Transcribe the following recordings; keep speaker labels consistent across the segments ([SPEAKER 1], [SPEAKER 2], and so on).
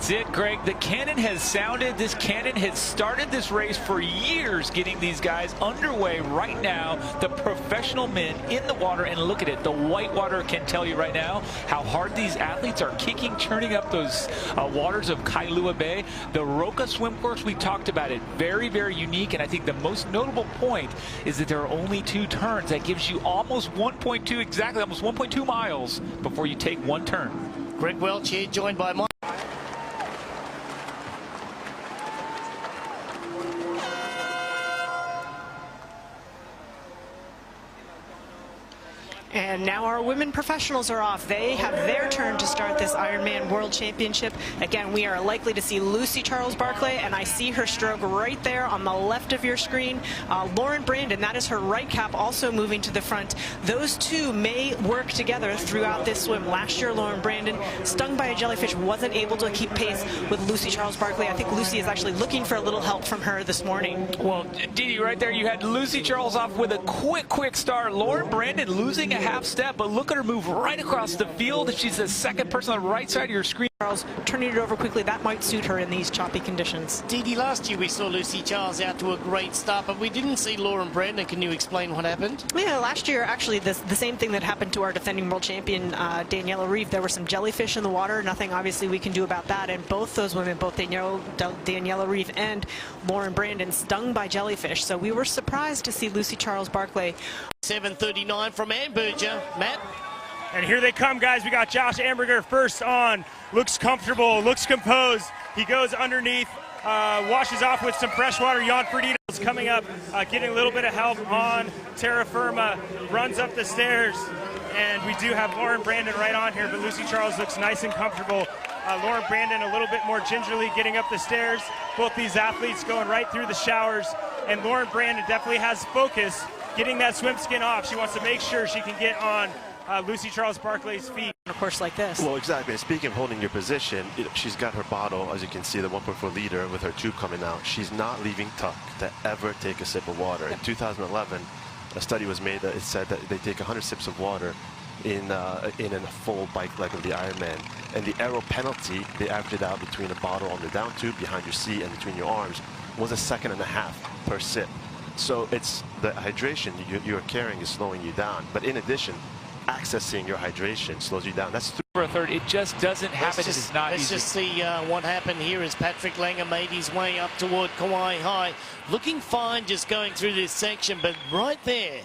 [SPEAKER 1] That's it, Greg. The cannon has sounded. This cannon has started this race for years, getting these guys underway right now. The professional men in the water, and look at it. The white water can tell you right now how hard these athletes are kicking, churning up those waters of Kailua Bay. The Roka swim course, we talked about it. Very, very unique, and I think the most notable point is that there are only 2 turns. That gives you almost 1.2, exactly, almost 1.2 miles before you take 1 turn.
[SPEAKER 2] Greg Welch here, joined by Mike.
[SPEAKER 3] And now our women professionals are off. They have their turn to start this Ironman World Championship. Again, we are likely to see Lucy Charles-Barclay, and I see her stroke right there on the left of your screen. Lauren Brandon, that is her right cap, also moving to the front. Those two may work together throughout this swim. Last year, Lauren Brandon, stung by a jellyfish, wasn't able to keep pace with Lucy Charles-Barclay. I think Lucy is actually looking for a little help from her this morning.
[SPEAKER 1] Well, Didi, right there, you had Lucy Charles off with a quick start. Lauren Brandon losing a half step, but look at her move right across the field. She's the second person on the right side of your screen.
[SPEAKER 3] Charles turning it over quickly, that might suit her in these choppy conditions.
[SPEAKER 2] Didi, last year we saw Lucy Charles out to a great start, but we didn't see Lauren Brandon. Can you explain what happened?
[SPEAKER 3] Yeah, last year, actually, the same thing that happened to our defending world champion, Daniela Reeve. There were some jellyfish in the water. Nothing, obviously, we can do about that. And both those women, both Daniela Reeve and Lauren Brandon, stung by jellyfish. So we were surprised to see Lucy Charles-Barclay.
[SPEAKER 2] 7:39 from Amberger. Matt?
[SPEAKER 4] And here they come, guys. We got Josh Amberger first on. Looks comfortable, looks composed. He goes underneath, washes off with some fresh water. Jan Frodeno is coming up, getting a little bit of help on terra firma. Runs up the stairs. And we do have Lauren Brandon right on here, but Lucy Charles looks nice and comfortable. Lauren Brandon a little bit more gingerly getting up the stairs. Both these athletes going right through the showers. And Lauren Brandon definitely has focus, getting that swim skin off. She wants to make sure she can get on Lucy Charles-Barclay's feet.
[SPEAKER 3] A course like this.
[SPEAKER 5] Well, exactly. And speaking of holding your position, she's got her bottle, as you can see, the 1.4 liter with her tube coming out. She's not leaving tuck to ever take a sip of water. In 2011, a study was made that it said that they take 100 sips of water in a full bike leg of the Ironman. And the aero penalty, they averaged it out between a bottle on the down tube behind your seat and between your arms, was 1.5 seconds per sip. So it's the hydration you're carrying is slowing you down. But in addition, accessing your hydration slows you down. That's
[SPEAKER 1] for a third. It just doesn't happen. It is not easy.
[SPEAKER 2] Let's just see what happened here as Patrick Langer made his way up toward Kauai High. Looking fine just going through this section, but right there,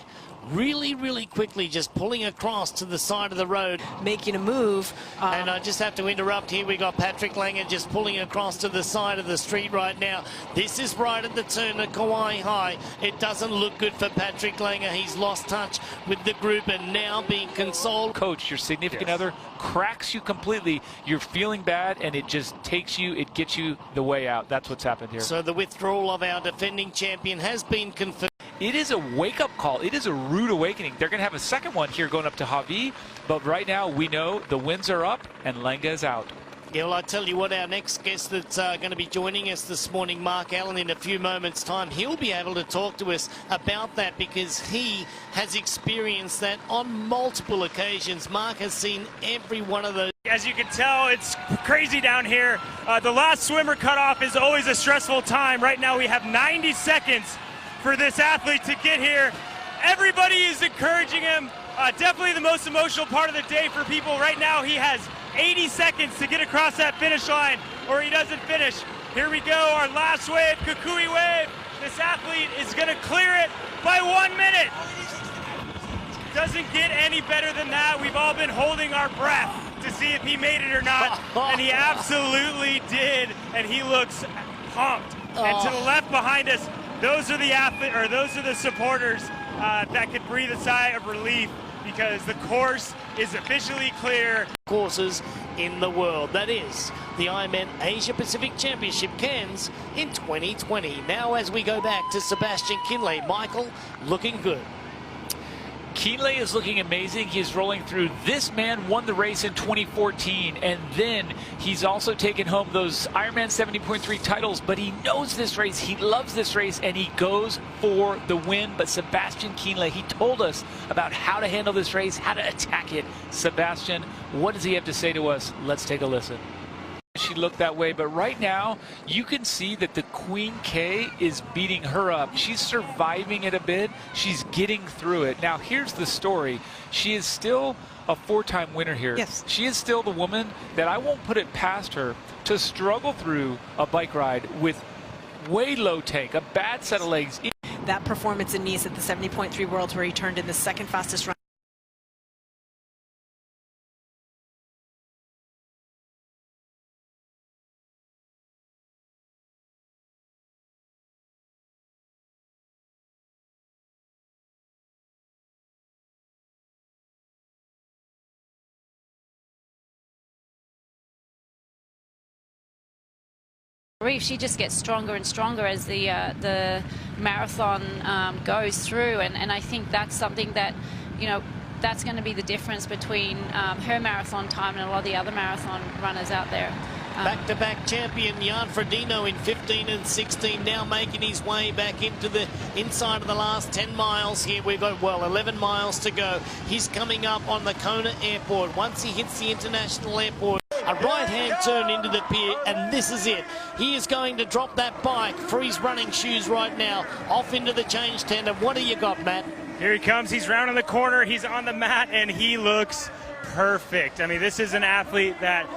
[SPEAKER 2] really quickly just pulling across to the side of the road.
[SPEAKER 3] Making a move.
[SPEAKER 2] And I just have to interrupt here. We got Patrick Langer just pulling across to the side of the street right now. This is right at the turn of Kauai High. It doesn't look good for Patrick Langer. He's lost touch with the group and now being consoled.
[SPEAKER 1] Coach, your significant other cracks you completely. You're feeling bad and it just takes you, it gets you the way out. That's what's happened here.
[SPEAKER 2] So the withdrawal of our defending champion has been confirmed.
[SPEAKER 1] It is a wake-up call. It is a rude awakening. They're going to have a second one here going up to Hawi, but right now we know the winds are up and Langer is out.
[SPEAKER 2] Yeah, well, I tell you what, our next guest that's going to be joining us this morning, Mark Allen, in a few moments' time, he'll be able to talk to us about that because he has experienced that on multiple occasions. Mark has seen every one of those.
[SPEAKER 4] As you can tell, it's crazy down here. The last swimmer cutoff is always a stressful time. Right now we have 90 seconds for this athlete to get here. Everybody is encouraging him. Definitely the most emotional part of the day for people. Right now he has 80 seconds to get across that finish line or he doesn't finish. Here we go, our last wave, Kukui wave. This athlete is gonna clear it by 1 minute. Doesn't get any better than that. We've all been holding our breath to see if he made it or not, and he absolutely did, and he looks pumped. And to the left behind us, those are the athletes, or those are the supporters that could breathe a sigh of relief because the course is officially clear.
[SPEAKER 2] Courses in the world. That is the Ironman Asia Pacific Championship Cairns in 2020. Now as we go back to Sebastian Kienle, Michael looking good.
[SPEAKER 1] Kienle is looking amazing. He's rolling through. This man won the race in 2014, and then he's also taken home those Ironman 70.3 titles, but he knows this race. He loves this race, and he goes for the win. But Sebastian Kienle, he told us about how to handle this race, how to attack it. Sebastian, what does he have to say to us? Let's take a listen. she looked that way, but right now you can see that the Queen K is beating her up. She's surviving it a bit. She's getting through it. Now here's the story. She is still a 4-time winner here.
[SPEAKER 3] Yes.
[SPEAKER 1] She is still the woman that I won't put it past her to struggle through a bike ride with way low tank, a bad set of legs.
[SPEAKER 3] That performance in Nice at the 70.3 Worlds where he turned in the second fastest run.
[SPEAKER 6] She just gets stronger and stronger as the marathon goes through, and I think that's something that, you know, that's going to be the difference between her marathon time and a lot of the other marathon runners out there.
[SPEAKER 2] Back-to-back champion Jan Frodeno in 15 and 16, now making his way back into the inside of the last 10 miles here. We've got, well, 11 miles to go. He's coming up on the Kona airport. Once he hits the international airport, a right-hand turn into the pier, and this is it. He is going to drop that bike for his running shoes right now, off into the change tent. And what do you got, Matt?
[SPEAKER 4] Here he comes. He's rounding the corner. He's on the mat, and he looks perfect. I mean, this is an athlete that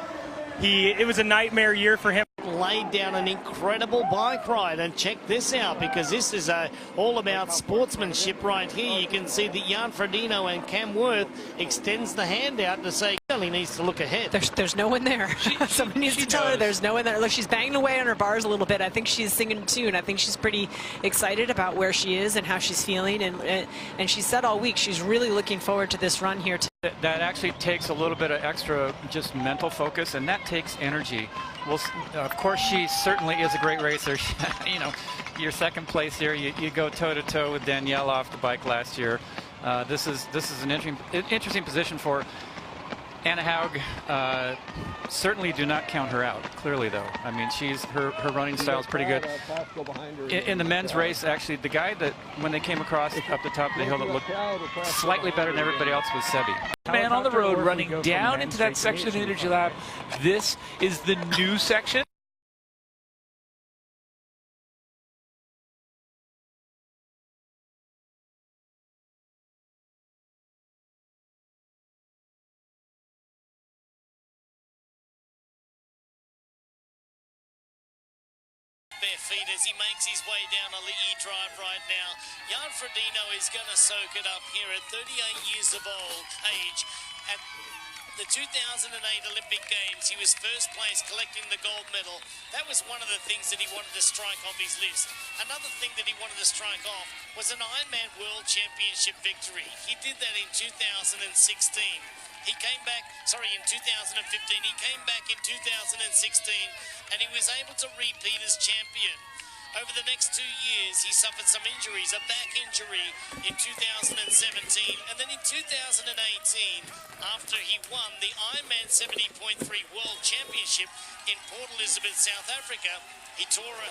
[SPEAKER 4] it was a nightmare year for him.
[SPEAKER 2] Laid down an incredible bike ride, and check this out, because this is all about sportsmanship right here. You can see that Jan Frodeno and Cam Worth extends the hand out to say he needs to look ahead.
[SPEAKER 3] There's no one there. Someone needs to tell her there's no one there. Look, she's banging away on her bars a little bit. I think she's singing a tune. I think she's pretty excited about where she is and how she's feeling, and she said all week she's really looking forward to this run here.
[SPEAKER 7] That actually takes a little bit of extra just mental focus, and that takes energy. Well, of course, she certainly is a great racer. You know, your second place here, you go toe-to-toe with Danielle off the bike last year. This is an interesting position for her. Anna Haug. Certainly do not count her out, clearly, though. I mean, her running style is pretty good. In the men's race, actually, the guy that, when they came across up the top of the hill that looked slightly better than everybody else was Sebi.
[SPEAKER 1] Man on the road running down into that section of the Energy Lab. This is the new section.
[SPEAKER 2] Bare feet as he makes his way down a Lee drive right now. Jan Frodeno is going to soak it up here at 38 years of age. At the 2008 Olympic Games, he was first place collecting the gold medal. That was one of the things that he wanted to strike off his list. Another thing that he wanted to strike off was an Ironman World Championship victory. He did that in 2016. He came back, in 2015, he came back in 2016, and he was able to repeat as champion. Over the next 2 years, he suffered some injuries, a back injury in 2017, and then in 2018, after he won the Ironman 70.3 World Championship in Port Elizabeth, South Africa, he tore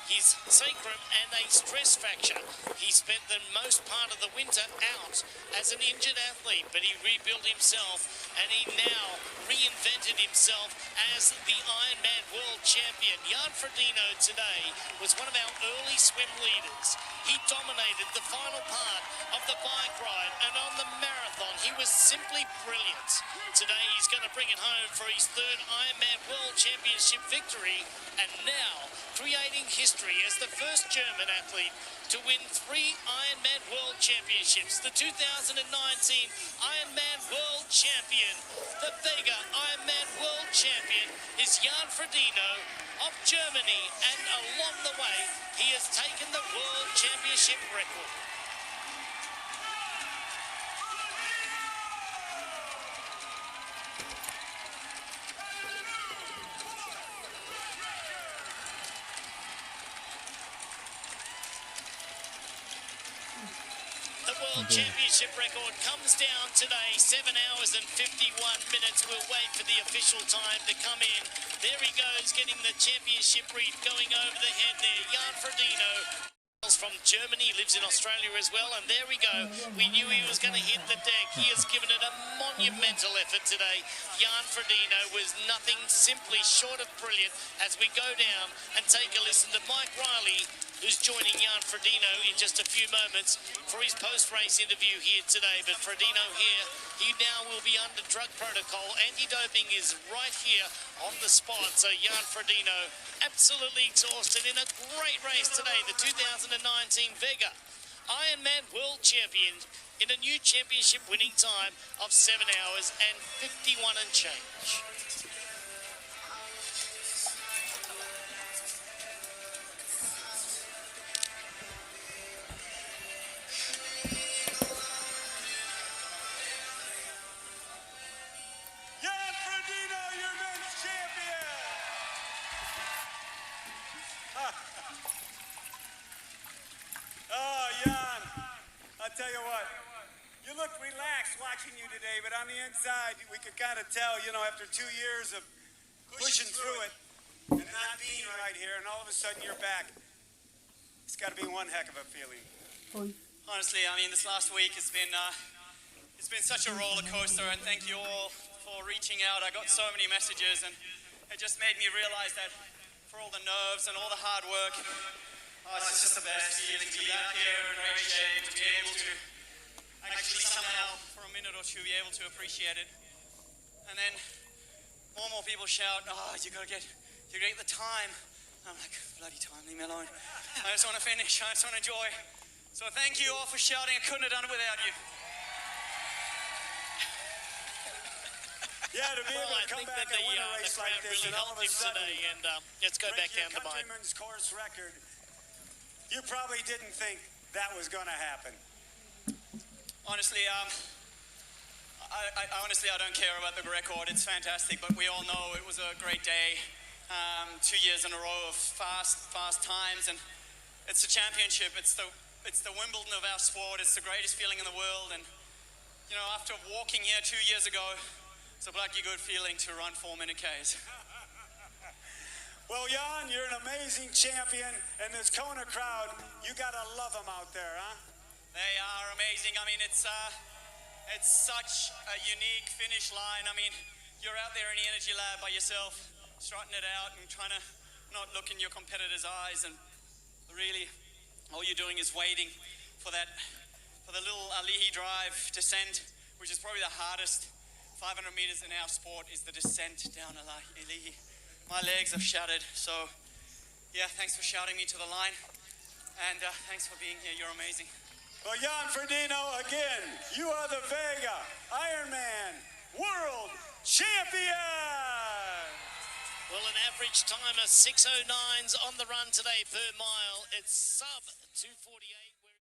[SPEAKER 2] his sacrum and a stress fracture. He spent the most part of the winter out as an injured athlete, but he rebuilt himself, and he now reinvented himself as the Ironman World Champion. Jan Frodeno today was one of our early swim leaders. He dominated the final part of the bike ride, and on the marathon, he was simply brilliant. Today, he's going to bring it home for his third Ironman World Championship victory, and now creating history as the first German athlete to win 3 Ironman World Championships. The 2019 Ironman World Champion, the Vega Ironman World Champion, is Jan Frodeno of Germany, and along the way, he has taken the World Championship record. World Championship record comes down today, 7 hours and 51 minutes. We'll wait for the official time to come in. There he goes, getting the championship wreath going over the head there. Jan Frodeno From Germany, lives in Australia as well, and there we go. We knew he was going to hit the deck. He has given it a monumental effort today. Jan Frodeno was nothing simply short of brilliant as we go down and take a listen to Mike Riley, who's joining Jan Frodeno in just a few moments for his post-race interview here today. But Frodeno here, he now will be under drug protocol. Anti-doping is right here on the spot. So Jan Frodeno absolutely exhausted in a great race today, the 2019 Vega Ironman World Champion in a new championship winning time of 7 hours and 51 and change.
[SPEAKER 8] Tell you what, you looked relaxed watching you today, but on the inside, we could kind of tell, you know, after 2 years of pushing through it and not being right here, and all of a sudden you're back. It's got to be one heck of a feeling.
[SPEAKER 9] Honestly, I mean, this last week it's been such a roller coaster, and thank you all for reaching out. I got so many messages, and it just made me realize that for all the nerves and all the hard work, it's just the best feeling to be out here in great shape, to be able to actually somehow, for a minute or two, be able to appreciate it. And then more and more people shout, oh, you gotta get the time. I'm like, bloody time, leave me alone. I just want to finish, I just want to enjoy. So thank you all for shouting. I couldn't have done it without you.
[SPEAKER 8] Yeah, to be able to come back and win a race like this, and all of a sudden,
[SPEAKER 2] today, and let's go back down to mine.
[SPEAKER 8] Countryman's course record. You probably didn't think that was going to happen.
[SPEAKER 9] Honestly, I don't care about the record. It's fantastic, but we all know it was a great day. 2 years in a row of fast times, and it's a championship. It's the Wimbledon of our sport. It's the greatest feeling in the world. And you know, after walking here 2 years ago, it's a bloody good feeling to run 4-minute Ks.
[SPEAKER 8] Well, Jan, you're an amazing champion, and this Kona crowd, you gotta love them out there, huh?
[SPEAKER 9] They are amazing. I mean, it's such a unique finish line. I mean, you're out there in the energy lab by yourself, strutting it out and trying to not look in your competitor's eyes, and really, all you're doing is waiting for the little Alihi drive descent, which is probably the hardest 500 meters in our sport, is the descent down Alihi. My legs have shattered, so yeah, thanks for shouting me to the line, and thanks for being here. You're amazing.
[SPEAKER 8] Well, Jan Frodeno, again, you are the Vega Ironman World Champion!
[SPEAKER 2] Well, an average time of 6:09's on the run today per mile. It's sub 2:48.